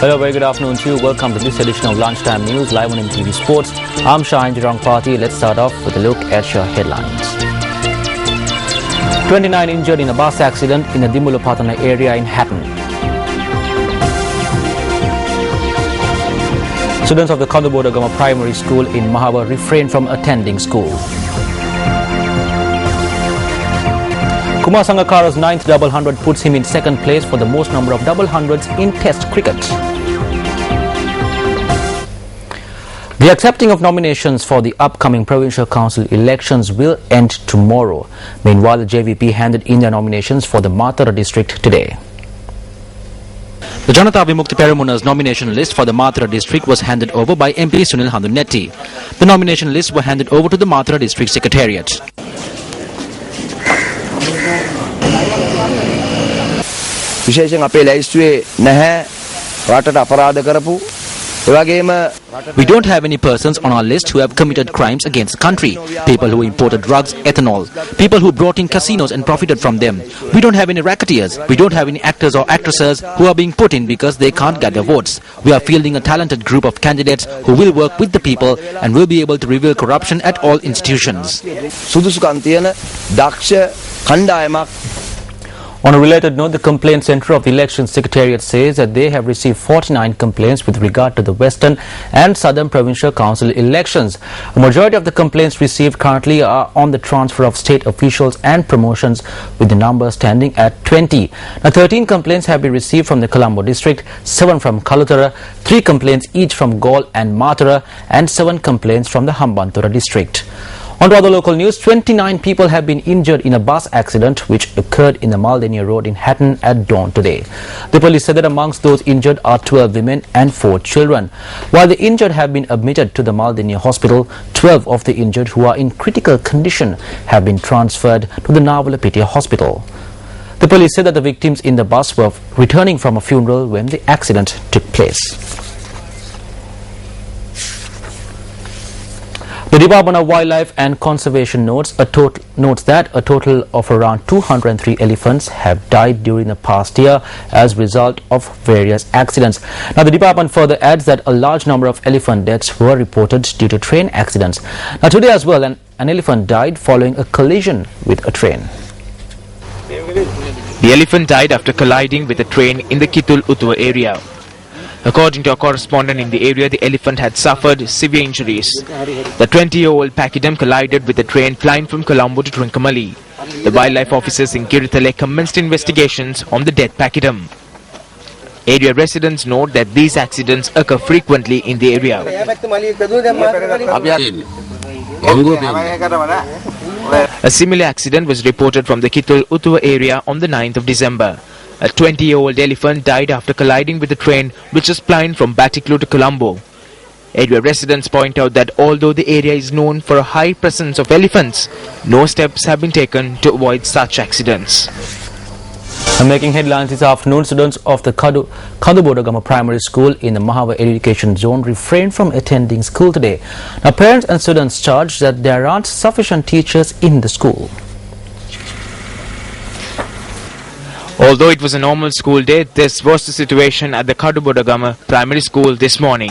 Hello, very good afternoon to you. Welcome to this edition of Lunchtime News live on MTV Sports. I'm Shahin Jirang Party. Let's start off with a look at your headlines. 29 injured in a bus accident in the Dimulapatana area in Hatton. Students of the Kadubodagama Primary School in Mahava refrained from attending school. Kumar Sangakkara's 9th double hundred puts him in second place for the most number of double hundreds in Test cricket. The accepting of nominations for the upcoming provincial council elections will end tomorrow. Meanwhile, the JVP handed in their nominations for the Matara district today. The Janata Vimukti Peremuna's nomination list for the Matara district was handed over by MP Sunil Handunetti. The nomination lists were handed over to the Matara district secretariat. විශේෂයෙන් අපේ ලැයිස්තුවේ නැහැ රටට අපරාධ කරපු ඒ වගේම We don't have any persons on our list who have committed crimes against the country. People who imported drugs, ethanol, people who brought in casinos and profited from them. We don't have any racketeers. We don't have any actors or actresses who are being put in because they can't get their votes. We are fielding a talented group of candidates who will work with the people and will be able to reveal corruption at all institutions. සුදුසුකම් තියෙන දක්ෂ කණ්ඩායමක්. On a related note, the Complaint Centre of the Election Secretariat says that they have received 49 complaints with regard to the Western and Southern Provincial Council elections. A majority of the complaints received currently are on the transfer of state officials and promotions, with the number standing at 20. Now, 13 complaints have been received from the Colombo district, 7 from Kalutara, 3 complaints each from Gaul and Matara, and 7 complaints from the Hambantota district. On to other local news, 29 people have been injured in a bus accident which occurred in the Maldenia Road in Hatton at dawn today. The police said that amongst those injured are 12 women and 4 children. While the injured have been admitted to the Maldenia hospital, 12 of the injured who are in critical condition have been transferred to the Navalapitiya hospital. The police said that the victims in the bus were returning from a funeral when the accident took place. The Department of Wildlife and Conservation notes that a total of around 203 elephants have died during the past year as a result of various accidents. Now, the department further adds that a large number of elephant deaths were reported due to train accidents. Now, today as well, an elephant died following a collision with a train. The elephant died after colliding with a train in the Kitul-Utua area. According to a correspondent in the area, the elephant had suffered severe injuries. The 20-year-old pachyderm collided with the train flying from Colombo to Trincomalee. The wildlife officers in Kirithale commenced investigations on the dead pachyderm. Area residents note that these accidents occur frequently in the area. A similar accident was reported from the Kitul-Utua area on the 9th of December. A 20-year-old elephant died after colliding with a train which was plying from Batiklu to Colombo. Area residents point out that although the area is known for a high presence of elephants, no steps have been taken to avoid such accidents. And making headlines this afternoon, students of the Kadubodagama Primary School in the Mahava Education Zone refrained from attending school today. Now, parents and students charge that there aren't sufficient teachers in the school. Although it was a normal school day, this was the situation at the Kadubodagama Primary School this morning.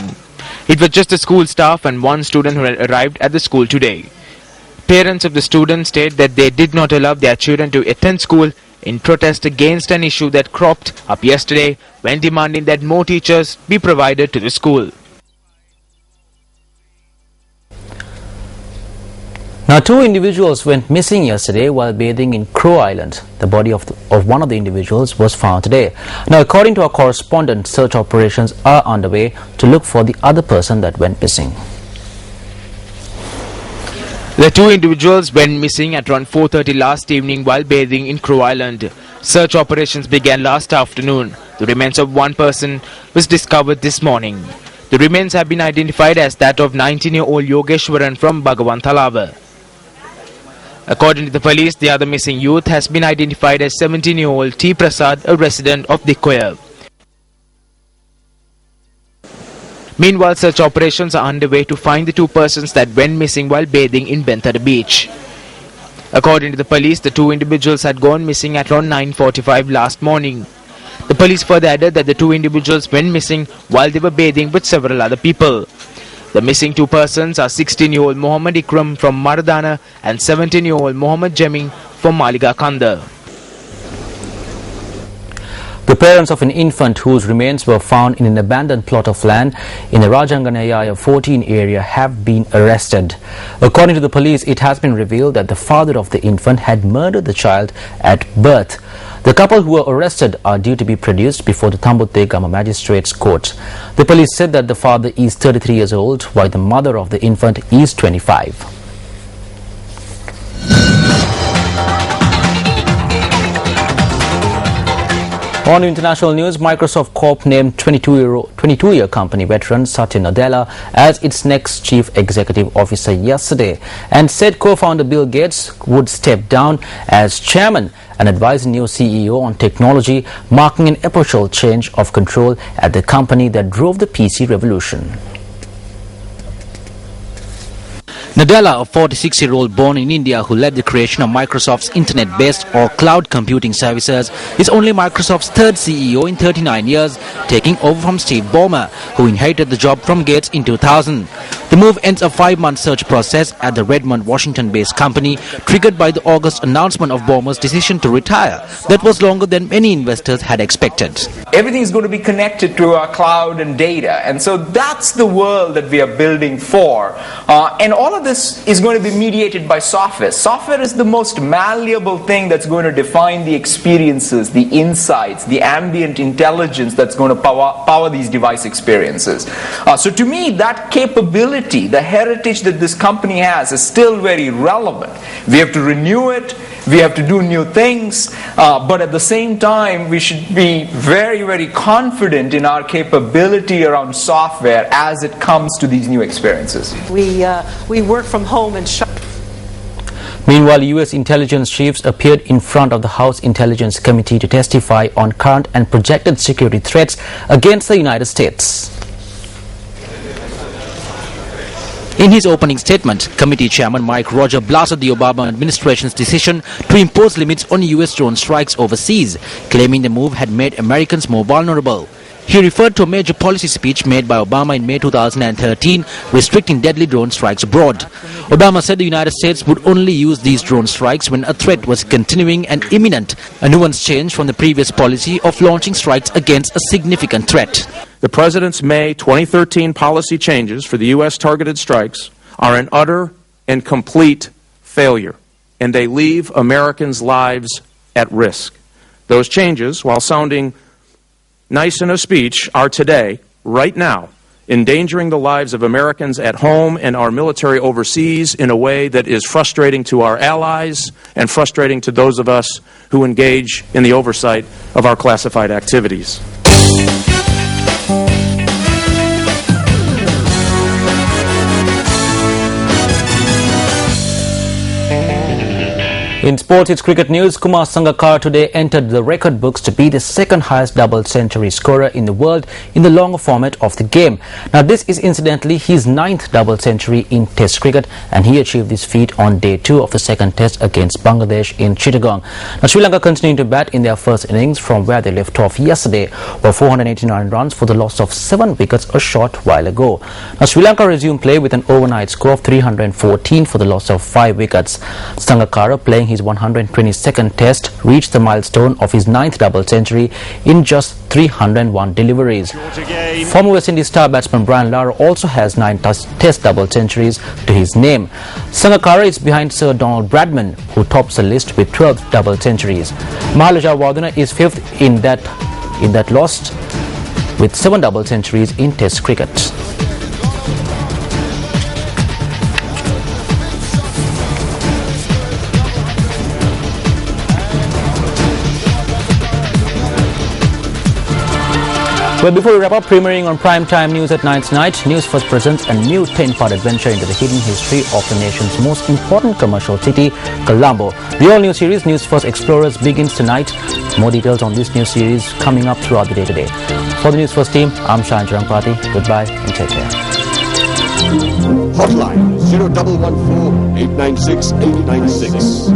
It was just the school staff and one student who had arrived at the school today. Parents of the students state that they did not allow their children to attend school in protest against an issue that cropped up yesterday when demanding that more teachers be provided to the school. Now, 2 individuals went missing yesterday while bathing in Crow Island. The body of one of the individuals was found today. Now, according to our correspondent, search operations are underway to look for the other person that went missing. The 2 individuals went missing at around 4:30 last evening while bathing in Crow Island. Search operations began last afternoon. The remains of one person was discovered this morning. The remains have been identified as that of 19-year-old Yogeshwaran from Bhagavantalava. According to the police, the other missing youth has been identified as 17-year-old T. Prasad, a resident of Dikkoya. Meanwhile, search operations are underway to find the 2 persons that went missing while bathing in Benthada Beach. According to the police, the 2 individuals had gone missing at around 9:45 last morning. The police further added that the two individuals went missing while they were bathing with several other people. The missing two persons are 16-year-old Mohammed Ikram from Maradana and 17-year-old Mohammed Jeming from Maliga Kanda. The parents of an infant whose remains were found in an abandoned plot of land in the Rajanganayaya 14 area have been arrested. According to the police, it has been revealed that the father of the infant had murdered the child at birth. The couple who were arrested are due to be produced before the Tambute Gama Magistrates Court. The police said that the father is 33 years old while the mother of the infant is 25. On international news, Microsoft Corp named 22-year company veteran Satya Nadella as its next chief executive officer yesterday and said co-founder Bill Gates would step down as chairman and advise a new CEO on technology, marking an epochal change of control at the company that drove the PC revolution. Nadella, a 46-year-old born in India who led the creation of Microsoft's internet-based or cloud computing services, is only Microsoft's third CEO in 39 years, taking over from Steve Ballmer, who inherited the job from Gates in 2000. The move ends a 5-month search process at the Redmond, Washington-based company, triggered by the August announcement of Ballmer's decision to retire. That was longer than many investors had expected. Everything is going to be connected to our cloud and data, and so that's the world that we are building for. And all of this is going to be mediated by software. Software is the most malleable thing that's going to define the experiences, the insights, the ambient intelligence that's going to power these device experiences. So to me, that capability, the heritage that this company has, is still very relevant. We have to renew it. We have to do new things, but at the same time, we should be very, very confident in our capability around software as it comes to these new experiences. We work from home and shop. Meanwhile, U.S. intelligence chiefs appeared in front of the House Intelligence Committee to testify on current and projected security threats against the United States. In his opening statement, committee chairman Mike Roger blasted the Obama administration's decision to impose limits on U.S. drone strikes overseas, claiming the move had made Americans more vulnerable. He referred to a major policy speech made by Obama in May 2013 restricting deadly drone strikes abroad. Obama said the United States would only use these drone strikes when a threat was continuing and imminent, a nuanced change from the previous policy of launching strikes against a significant threat. The President's May 2013 policy changes for the U.S. targeted strikes are an utter and complete failure, and they leave Americans' lives at risk. Those changes, while sounding nice in a speech, are today, right now, endangering the lives of Americans at home and our military overseas in a way that is frustrating to our allies and frustrating to those of us who engage in the oversight of our classified activities. In sports, it's cricket news. Kumar Sangakkara today entered the record books to be the second highest double century scorer in the world in the longer format of the game. Now, this is incidentally his 9th double century in Test cricket, and he achieved this feat on day 2 of the second Test against Bangladesh in Chittagong. Now, Sri Lanka continuing to bat in their first innings from where they left off yesterday, were 489 runs for the loss of 7 wickets a short while ago. Now, Sri Lanka resumed play with an overnight score of 314 for the loss of 5 wickets. Sangakkara, playing his 122nd Test, reached the milestone of his 9th double century in just 301 deliveries. Former West Indies star batsman Brian Lara also has 9 Test double centuries to his name. Sangakkara is behind Sir Donald Bradman, who tops the list with 12 double centuries. Mahalaja Warduna is 5th in that list with 7 double centuries in Test cricket. Well, before we wrap up, premiering on primetime news at 9 tonight, Newsfirst presents a new 10-part adventure into the hidden history of the nation's most important commercial city, Colombo. The all-new series, Newsfirst Explorers, begins tonight. More details on this new series coming up throughout the day today. For the Newsfirst team, I'm Shahan Jarampati. Goodbye and take care. Hotline 0114 896 896.